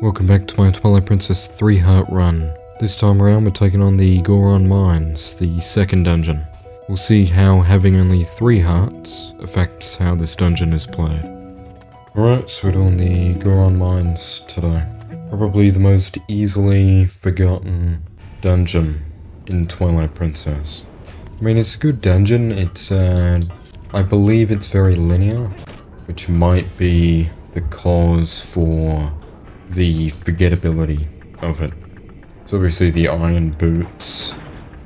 Welcome back to my Twilight Princess 3-heart run. This time around we're taking on the Goron Mines, the second dungeon. We'll see how having only 3 hearts affects how this dungeon is played. Alright, so we're doing the Goron Mines today. Probably the most easily forgotten dungeon in Twilight Princess. I mean, it's a good dungeon, I believe it's very linear, which might be the cause for the forgettability of it. So obviously the iron boots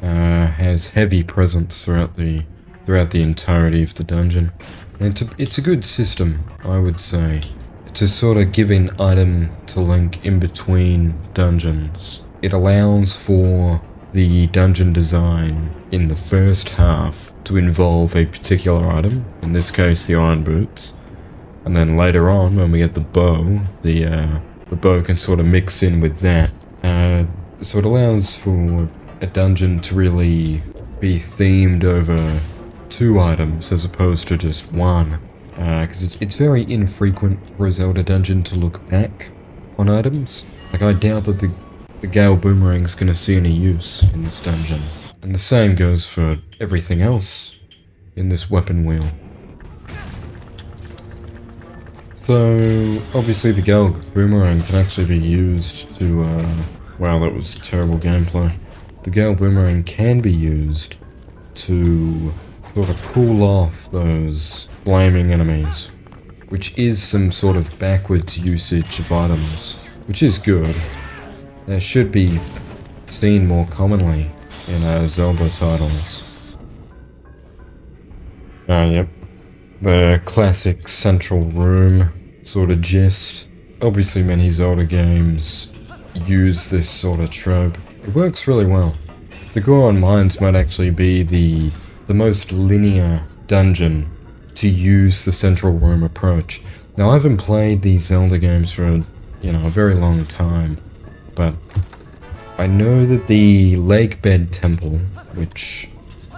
has heavy presence throughout the entirety of the dungeon. And it's a good system, I would say, to sort of give an item to link in between dungeons. It allows for the dungeon design in the first half to involve a particular item, in this case the iron boots, and then later on when we get the bow, the bow can sort of mix in with that. So it allows for a dungeon to really be themed over 2 items as opposed to just 1. Because it's very infrequent for a Zelda dungeon to look back on items. Like, I doubt that the Gale Boomerang's gonna see any use in this dungeon. And the same goes for everything else in this weapon wheel. So, obviously the Gale Boomerang can actually be used to, wow, that was terrible gameplay. The Gale Boomerang can be used to sort of cool off those flaming enemies, which is some sort of backwards usage of items, which is good. That should be seen more commonly in Zelda titles. Yep. The classic central room sort of gist. Obviously many Zelda games use this sort of trope. It works really well. The Goron Mines might actually be the most linear dungeon to use the central room approach. Now, I haven't played these Zelda games for, a very long time, but I know that the Lake Bed Temple, which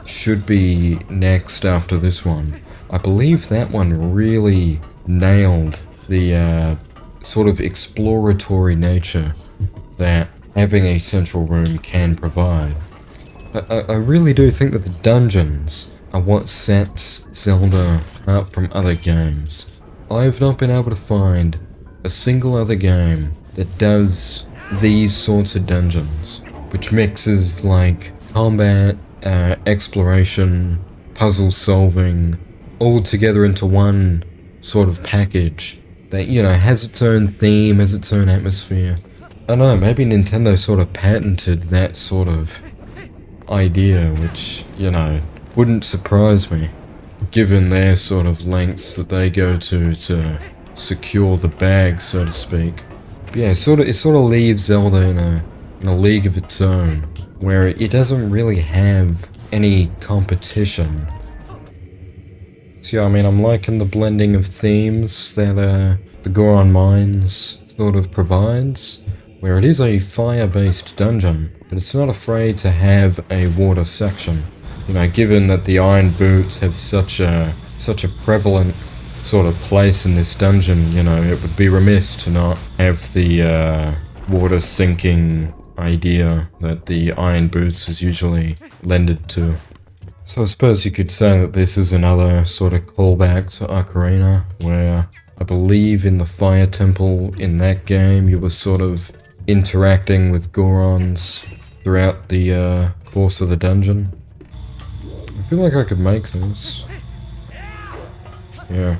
should be next after this one, I believe that one really nailed the sort of exploratory nature that having a central room can provide. I really do think that the dungeons are what sets Zelda apart from other games. I have not been able to find a single other game that does these sorts of dungeons, which mixes like combat, exploration, puzzle solving, all together into one sort of package that, has its own theme, has its own atmosphere. I don't know, maybe Nintendo sort of patented that sort of idea, which, wouldn't surprise me, given their sort of lengths that they go to secure the bag, so to speak. But yeah, it sort of leaves Zelda in a league of its own, where it doesn't really have any competition. So yeah, I mean, I'm liking the blending of themes that the Goron Mines sort of provides, where it is a fire-based dungeon, but it's not afraid to have a water section. Given that the iron boots have such a prevalent sort of place in this dungeon, it would be remiss to not have the water sinking idea that the iron boots is usually lended to. So I suppose you could say that this is another sort of callback to Ocarina, where I believe in the Fire Temple in that game you were sort of interacting with Gorons throughout the course of the dungeon. I feel like I could make this. Yeah.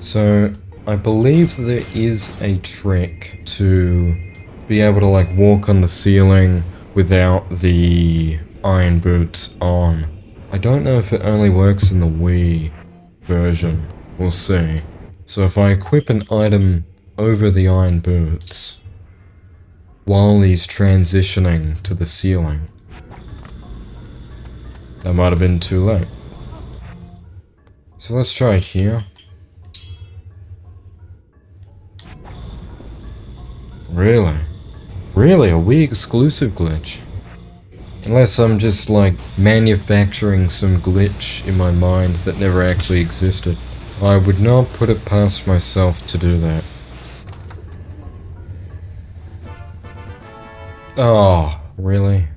So I believe that there is a trick to be able to like walk on the ceiling without the iron boots on. I don't know if it only works in the Wii version. We'll see. So if I equip an item over the iron boots while he's transitioning to the ceiling, that might have been too late. So let's try here. Really? Really? A Wii exclusive glitch? Unless I'm just like manufacturing some glitch in my mind that never actually existed. I would not put it past myself to do that. Oh, really?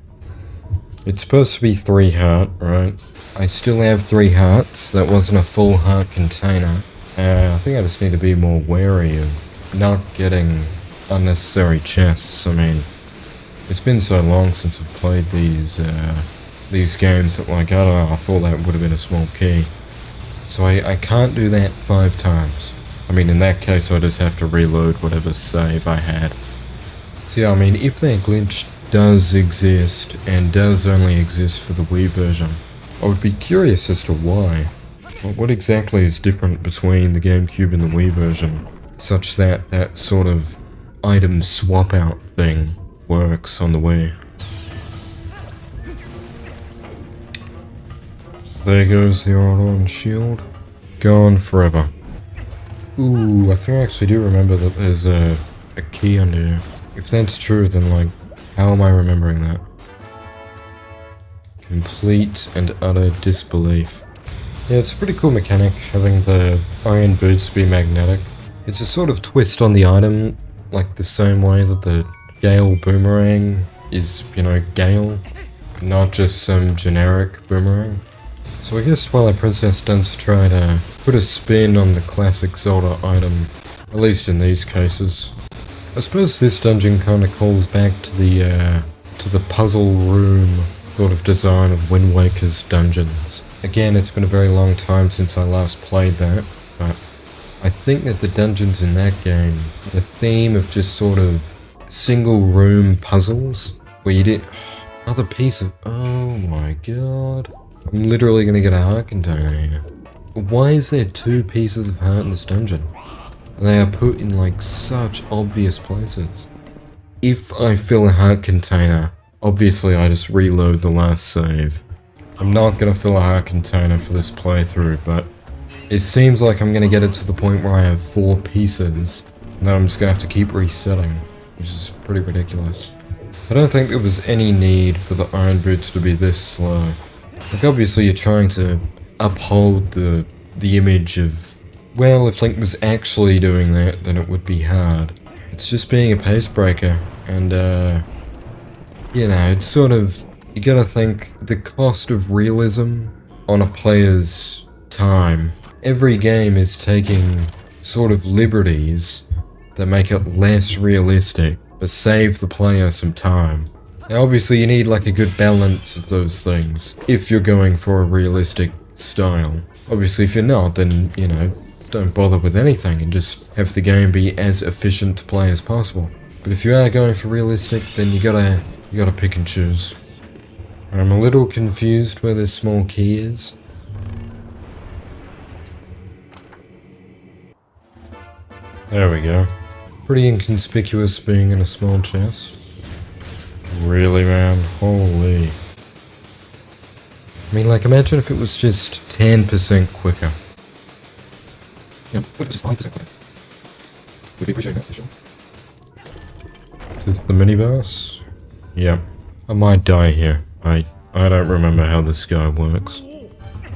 It's supposed to be 3 heart, right? I still have 3 hearts. That wasn't a full heart container. I think I just need to be more wary of not getting unnecessary chests. I mean, it's been so long since I've played these games that, like, I don't know, I thought that would have been a small key. So I can't do that 5 times. I mean, in that case, I just have to reload whatever save I had. So yeah, I mean, if that glitch does exist, and does only exist for the Wii version, I would be curious as to why. What exactly is different between the GameCube and the Wii version, such that that sort of item swap out thing works on the Wii? There goes the Goron shield. Gone forever. Ooh, I think I actually do remember that there's a key under here. If that's true, then, like, how am I remembering that? Complete and utter disbelief. Yeah, it's a pretty cool mechanic, having the iron boots be magnetic. It's a sort of twist on the item, like the same way that the Gale boomerang is, you know, Gale, not just some generic boomerang. So I guess Twilight Princess does try to put a spin on the classic Zelda item, at least in these cases. I suppose this dungeon kind of calls back to the puzzle room sort of design of Wind Waker's dungeons. Again, it's been a very long time since I last played that, but I think that the dungeons in that game, the theme of just sort of single room puzzles, where you did another piece of, oh my god, I'm literally gonna get a heart container here. Why is there 2 pieces of heart in this dungeon? They are put in, like, such obvious places. If I fill a heart container, obviously I just reload the last save. I'm not gonna fill a heart container for this playthrough, but it seems like I'm gonna get it to the point where I have 4 pieces, and then I'm just gonna have to keep resetting, which is pretty ridiculous. I don't think there was any need for the iron boots to be this slow. Like, obviously you're trying to uphold the image of, well, if Link was actually doing that, then it would be hard. It's just being a pace breaker, and you know, it's sort of, you gotta think the cost of realism on a player's time. Every game is taking sort of liberties that make it less realistic, but save the player some time. Now obviously you need, like, a good balance of those things, if you're going for a realistic style. Obviously if you're not, then, you know, don't bother with anything and just have the game be as efficient to play as possible. But if you are going for realistic, then you gotta pick and choose. I'm a little confused where this small key is. There we go. Pretty inconspicuous being in a small chest. Really, man? Holy. I mean, like, imagine if it was just 10% quicker. Yep, what if it's just 5% quicker? We'd appreciate that for sure. Is this the mini boss? Yep. I might die here. I don't remember how this guy works.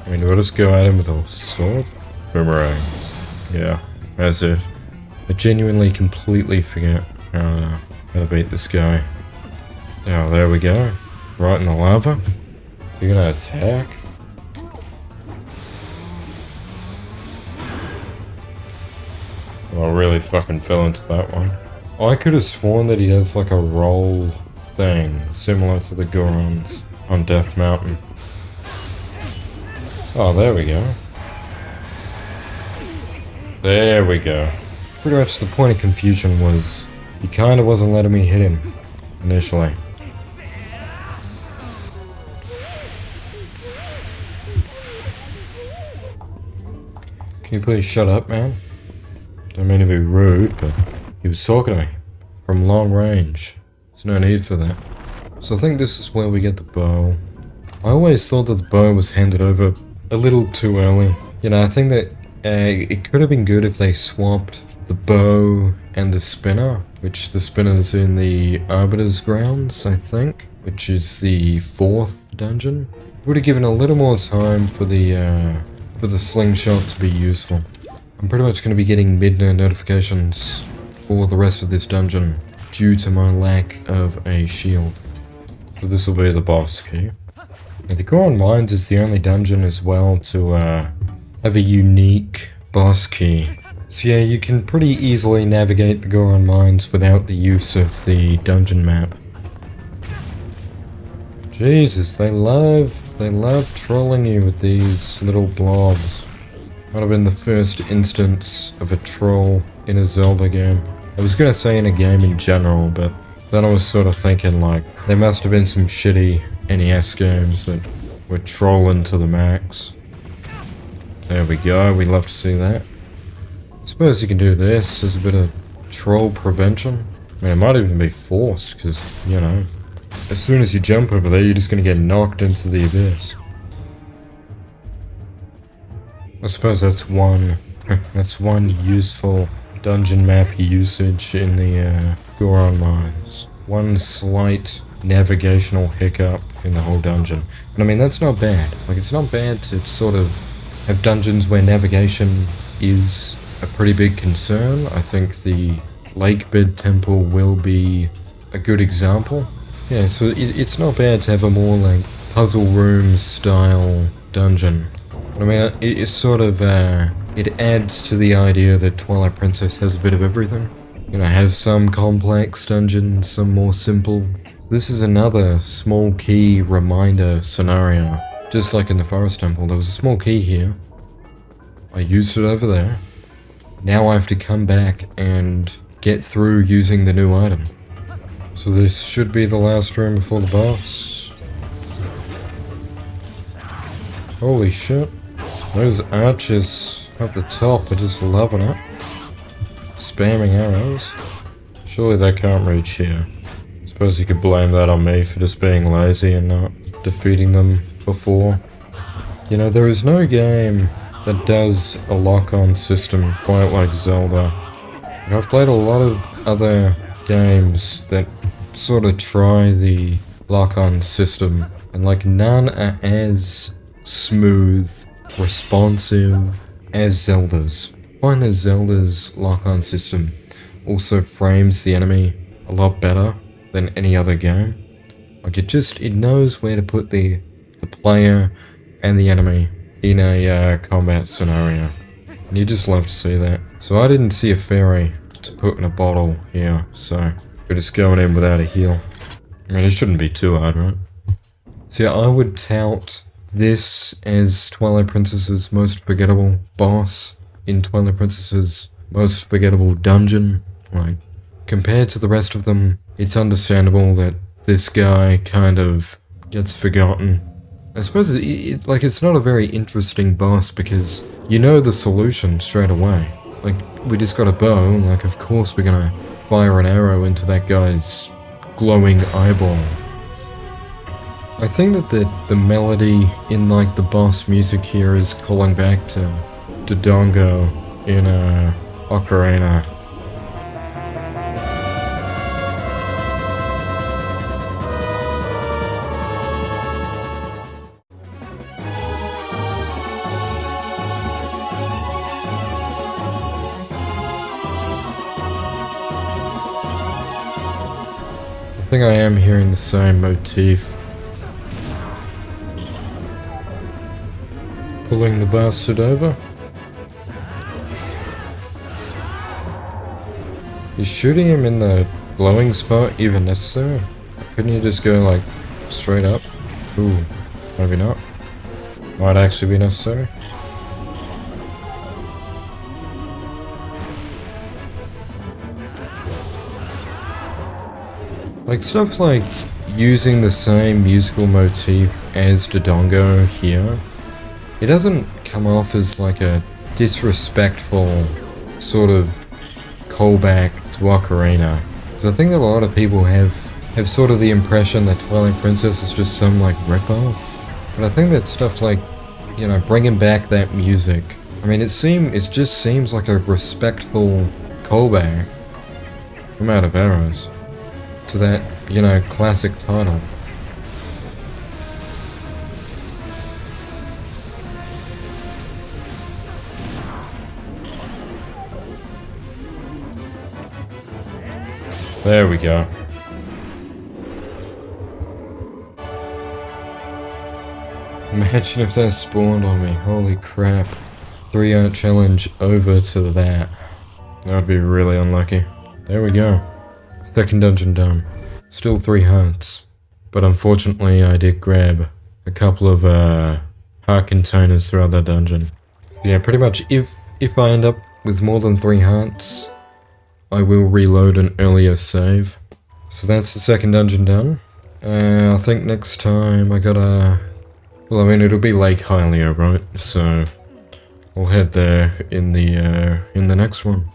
I mean, do I just go at him with a sword? Boomerang. Yeah, as if. I genuinely completely forget how to beat this guy. Oh, there we go. Right in the lava. Is he gonna attack? Well, I really fucking fell into that one. I could have sworn that he has, like, a roll thing, similar to the Gorons on Death Mountain. Oh, there we go. There we go. Pretty much the point of confusion was, he kinda wasn't letting me hit him, initially. Can you please shut up, man? Don't mean to be rude, but he was talking to me from long range. There's no need for that. So I think this is where we get the bow. I always thought that the bow was handed over a little too early. You know, I think that it could have been good if they swapped the bow and the spinner, which the spinner's in the Arbiter's Grounds, I think, which is the 4th dungeon. Would have given a little more time for the slingshot to be useful. I'm pretty much going to be getting midnight notifications for the rest of this dungeon due to my lack of a shield. So this will be the boss key. Now, the Goron Mines is the only dungeon as well to have a unique boss key. So yeah, you can pretty easily navigate the Goron Mines without the use of the dungeon map. Jesus, they love trolling you with these little blobs. Might have been the first instance of a troll in a Zelda game. I was gonna say in a game in general, but then I was sort of thinking like, there must have been some shitty NES games that were trolling to the max. There we go, we love to see that. I suppose you can do this as a bit of troll prevention. I mean, it might even be forced, because, you know, as soon as you jump over there, you're just gonna get knocked into the abyss. I suppose that's one useful dungeon map usage in the Goron Mines. One slight navigational hiccup in the whole dungeon. And I mean, that's not bad. Like, it's not bad to sort of have dungeons where navigation is a pretty big concern. I think the Lakebed Temple will be a good example. Yeah, so it's not bad to have a more like puzzle room style dungeon. I mean, it's sort of, it adds to the idea that Twilight Princess has a bit of everything. You know, has some complex dungeons, some more simple. This is another small key reminder scenario. Just like in the Forest Temple, there was a small key here. I used it over there. Now I have to come back and get through using the new item. So this should be the last room before the boss. Holy shit. Those archers at the top are just loving it. Spamming arrows. Surely they can't reach here. Suppose you could blame that on me for just being lazy and not defeating them before. You know, there is no game that does a lock-on system quite like Zelda. I've played a lot of other games that sort of try the lock-on system, and like none are as smooth, responsive as Zelda's. I find that Zelda's lock-on system also frames the enemy a lot better than any other game. Like it knows where to put the player and the enemy in a combat scenario. And you just love to see that. So I didn't see a fairy to put in a bottle here, so we're just going in without a heal. I mean, it shouldn't be too hard, right? So yeah, I would tout this as Twilight Princess's most forgettable boss in Twilight Princess's most forgettable dungeon. Like, compared to the rest of them, it's understandable that this guy kind of gets forgotten. I suppose it's not a very interesting boss because you know the solution straight away. Like, we just got a bow, like of course we're gonna fire an arrow into that guy's glowing eyeball. I think that the melody in like the boss music here is calling back to Dodongo in Ocarina. I think I am hearing the same motif. Pulling the bastard over. Is shooting him in the glowing spot even necessary? Couldn't you just go like straight up? Ooh, maybe not. Might actually be necessary. Like stuff like using the same musical motif as Dodongo here, it doesn't come off as like a disrespectful sort of callback to Ocarina. Because I think that a lot of people have sort of the impression that Twilight Princess is just some like ripoff. But I think that stuff like, you know, bringing back that music, I mean it just seems like a respectful callback. I'm out of arrows. To that, you know, classic title. There we go. Imagine if that spawned on me. Holy crap. 3-heart challenge over to that. That would be really unlucky. There we go. Second dungeon done. Still 3 hearts. But unfortunately I did grab a couple of heart containers throughout that dungeon. Yeah, pretty much if I end up with more than 3 hearts, I will reload an earlier save. So that's the second dungeon done. I think next time I gotta... Well, I mean, it'll be Lake Hylia, right? So I'll head there in the next one.